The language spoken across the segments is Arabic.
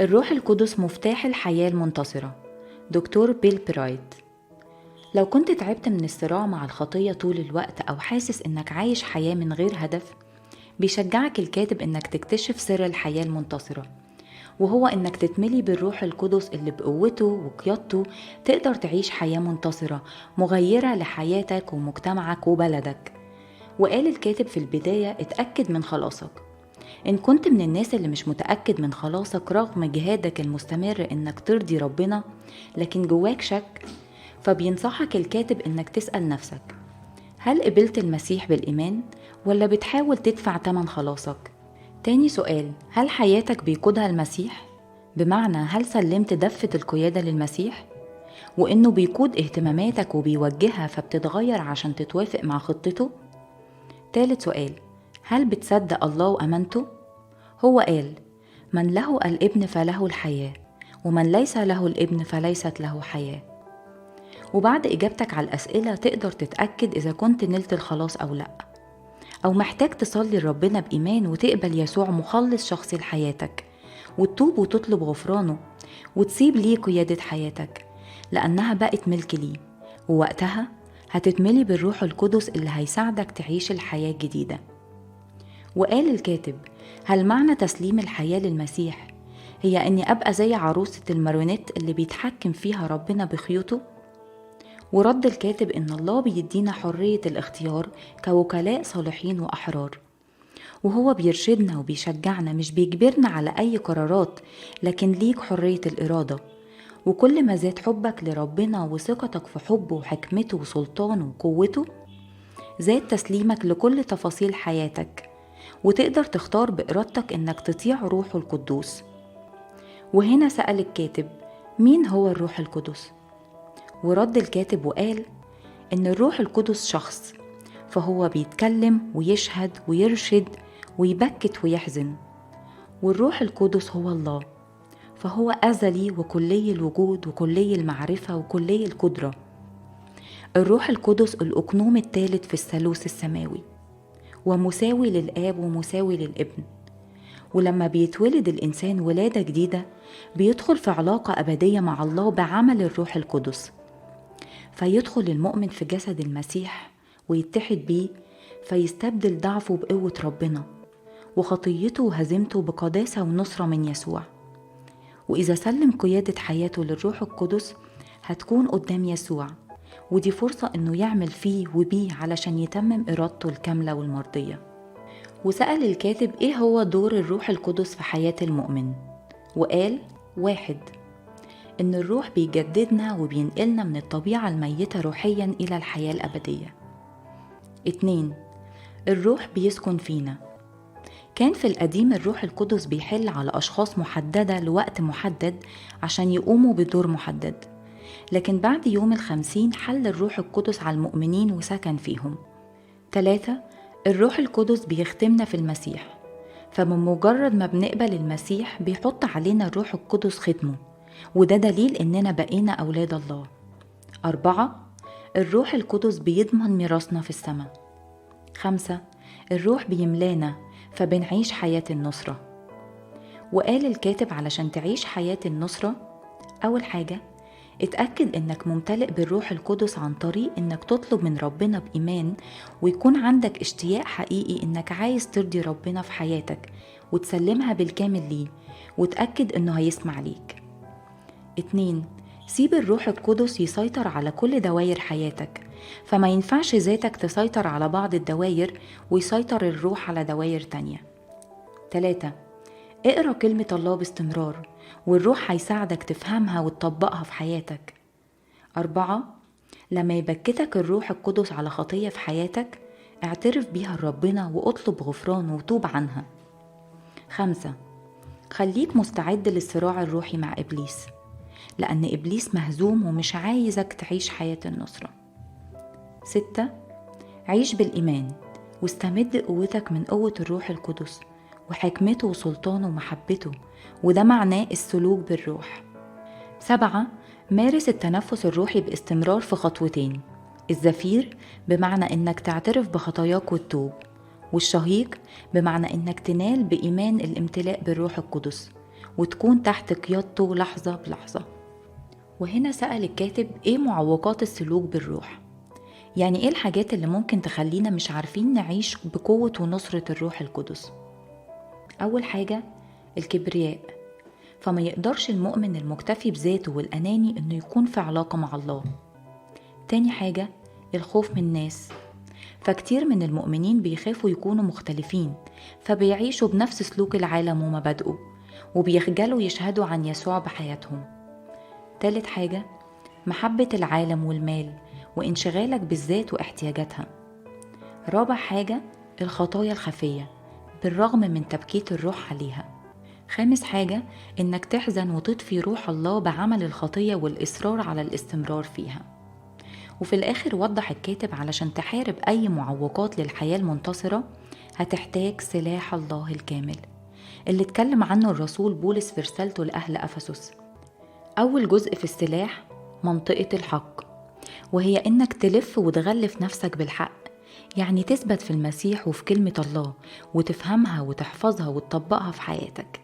الروح القدس مفتاح الحياة المنتصرة. دكتور بيل برايت. لو كنت تعبت من الصراع مع الخطية طول الوقت أو حاسس إنك عايش حياة من غير هدف، بيشجعك الكاتب إنك تكتشف سر الحياة المنتصرة، وهو إنك تتملي بالروح القدس اللي بقوته وقيادته تقدر تعيش حياة منتصرة مغيرة لحياتك ومجتمعك وبلدك. وقال الكاتب في البداية: اتأكد من خلاصك. إن كنت من الناس اللي مش متأكد من خلاصك رغم جهادك المستمر إنك ترضي ربنا، لكن جواك شك، فبينصحك الكاتب إنك تسأل نفسك: هل قبلت المسيح بالإيمان ولا بتحاول تدفع تمن خلاصك؟ تاني سؤال: هل حياتك بيقودها المسيح؟ بمعنى هل سلمت دفة القيادة للمسيح؟ وإنه بيقود اهتماماتك وبيوجهها فبتتغير عشان تتوافق مع خطته؟ تالت سؤال: هل بتصدق الله وأمنته؟ هو قال: من له الابن فله الحياة، ومن ليس له الابن فليست له حياة. وبعد إجابتك على الأسئلة تقدر تتأكد إذا كنت نلت الخلاص أو لأ، أو محتاج تصلي لربنا بإيمان وتقبل يسوع مخلص شخصي لحياتك، وتتوب وتطلب غفرانه وتسيب ليه قيادة حياتك، لأنها بقت ملك ليه، ووقتها هتتملي بالروح القدس اللي هيساعدك تعيش الحياة الجديدة. وقال الكاتب: هل معنى تسليم الحياة للمسيح هي أني أبقى زي عروسة المارونيت اللي بيتحكم فيها ربنا بخيوطه؟ ورد الكاتب إن الله بيدينا حرية الاختيار كوكلاء صالحين وأحرار، وهو بيرشدنا وبيشجعنا، مش بيجبرنا على أي قرارات، لكن ليك حرية الإرادة. وكل ما زاد حبك لربنا وثقتك في حبه وحكمته وسلطانه وقوته، زاد تسليمك لكل تفاصيل حياتك، وتقدر تختار بإرادتك إنك تطيع روحه القدوس. وهنا سأل الكاتب: مين هو الروح القدس؟ ورد الكاتب وقال إن الروح القدس شخص، فهو بيتكلم ويشهد ويرشد ويبكت ويحزن. والروح القدس هو الله، فهو أزلي وكلي الوجود وكلي المعرفة وكلي القدرة. الروح القدس الأقنوم الثالث في الثالوث السماوي، ومساوي للآب ومساوي للابن. ولما بيتولد الإنسان ولادة جديدة بيدخل في علاقة أبدية مع الله بعمل الروح القدس، فيدخل المؤمن في جسد المسيح ويتحد بيه، فيستبدل ضعفه بقوة ربنا وخطيته وهزيمته بقداسة ونصرة من يسوع. وإذا سلم قيادة حياته للروح القدس هتكون قدام يسوع، ودي فرصة إنه يعمل فيه وبيه علشان يتمم إرادته الكاملة والمرضية. وسأل الكاتب: إيه هو دور الروح القدس في حياة المؤمن؟ وقال: 1. إن الروح بيجددنا وبينقلنا من الطبيعة الميتة روحيا إلى الحياة الأبدية. 2. الروح بيسكن فينا. كان في القديم الروح القدس بيحل على أشخاص محددة لوقت محدد عشان يقوموا بدور محدد، لكن بعد يوم 50 حل الروح القدس على المؤمنين وسكن فيهم. 3. الروح القدس بيختمنا في المسيح، فبمجرد ما بنقبل المسيح بيحط علينا الروح القدس ختمه، وده دليل إننا بقينا أولاد الله. 4. الروح القدس بيضمن ميراثنا في السماء. 5. الروح بيملانا فبنعيش حياة النصرة. وقال الكاتب: علشان تعيش حياة النصرة، أول حاجة اتأكد إنك ممتلئ بالروح القدس عن طريق إنك تطلب من ربنا بإيمان، ويكون عندك اشتياق حقيقي إنك عايز ترضي ربنا في حياتك وتسلمها بالكامل ليه، وتأكد إنه هيسمع ليك. 2. سيب الروح القدس يسيطر على كل دوائر حياتك، فما ينفعش ذاتك تسيطر على بعض الدوائر ويسيطر الروح على دوائر تانية. 3. اقرأ كلمة الله باستمرار، والروح هيساعدك تفهمها وتطبقها في حياتك. 4. لما يبكتك الروح القدس على خطية في حياتك، اعترف بيها لربنا واطلب غفران وتوب عنها. 5. خليك مستعد للصراع الروحي مع إبليس، لأن إبليس مهزوم ومش عايزك تعيش حياة النصرة. 6. عيش بالإيمان واستمد قوتك من قوة الروح القدس وحكمته وسلطانه ومحبته، وده معناه السلوك بالروح. 7. مارس التنفس الروحي باستمرار في خطوتين: الزفير بمعنى إنك تعترف بخطاياك والتوب، والشهيق بمعنى إنك تنال بإيمان الامتلاء بالروح القدس وتكون تحت قيادته لحظة بلحظة. وهنا سأل الكاتب إيه معوقات السلوك بالروح؟ يعني إيه الحاجات اللي ممكن تخلينا مش عارفين نعيش بقوة ونصرة الروح القدس؟ أول حاجة الكبرياء، فما يقدرش المؤمن المكتفي بذاته والأناني إنه يكون في علاقة مع الله. تاني حاجة الخوف من الناس، فكتير من المؤمنين بيخافوا يكونوا مختلفين، فبيعيشوا بنفس سلوك العالم ومبادئه، وبيخجلوا يشهدوا عن يسوع بحياتهم. تالت حاجة محبة العالم والمال وانشغالك بالذات واحتياجاتها. رابع حاجة الخطايا الخفية بالرغم من تبكيت الروح عليها. خامس حاجة إنك تحزن وتطفي روح الله بعمل الخطية والإصرار على الاستمرار فيها. وفي الآخر وضح الكاتب علشان تحارب أي معوقات للحياة المنتصرة هتحتاج سلاح الله الكامل اللي اتكلم عنه الرسول بولس في رسالته لأهل أفسس. أول جزء في السلاح منطقة الحق، وهي إنك تلف وتغلف نفسك بالحق، يعني تثبت في المسيح وفي كلمة الله وتفهمها وتحفظها وتطبقها في حياتك.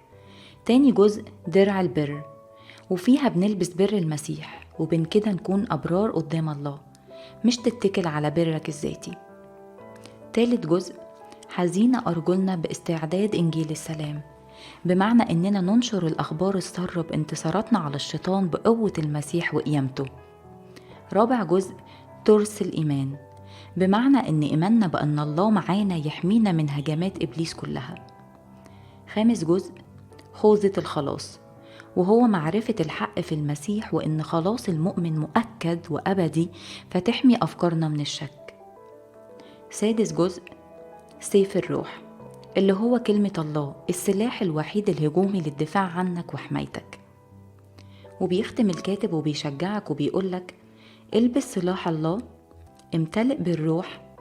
تاني جزء درع البر، وفيها بنلبس بر المسيح وبين كده نكون أبرار قدام الله، مش تتكل على برك الذاتي. تالت جزء حزين أرجلنا باستعداد إنجيل السلام، بمعنى إننا ننشر الأخبار السارة بانتصاراتنا على الشيطان بقوة المسيح وقيامته. رابع جزء ترس الإيمان، بمعنى إن إيماننا بأن الله معانا يحمينا من هجمات إبليس كلها. خامس جزء خوذة الخلاص، وهو معرفة الحق في المسيح وإن خلاص المؤمن مؤكد وأبدي، فتحمي أفكارنا من الشك. سادس جزء سيف الروح، اللي هو كلمة الله، السلاح الوحيد الهجومي للدفاع عنك وحمايتك. وبيختم الكاتب وبيشجعك وبيقولك البس سلاح الله، امتلئ بالروح،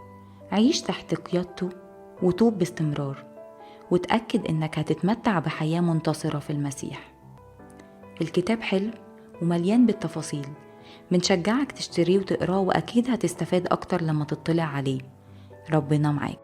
عيش تحت قيادته، وتوب باستمرار، وتأكد إنك هتتمتع بحياة منتصرة في المسيح. الكتاب حلو ومليان بالتفاصيل، بنشجعك تشتريه وتقراه، وأكيد هتستفاد أكتر لما تطلع عليه. ربنا معاك.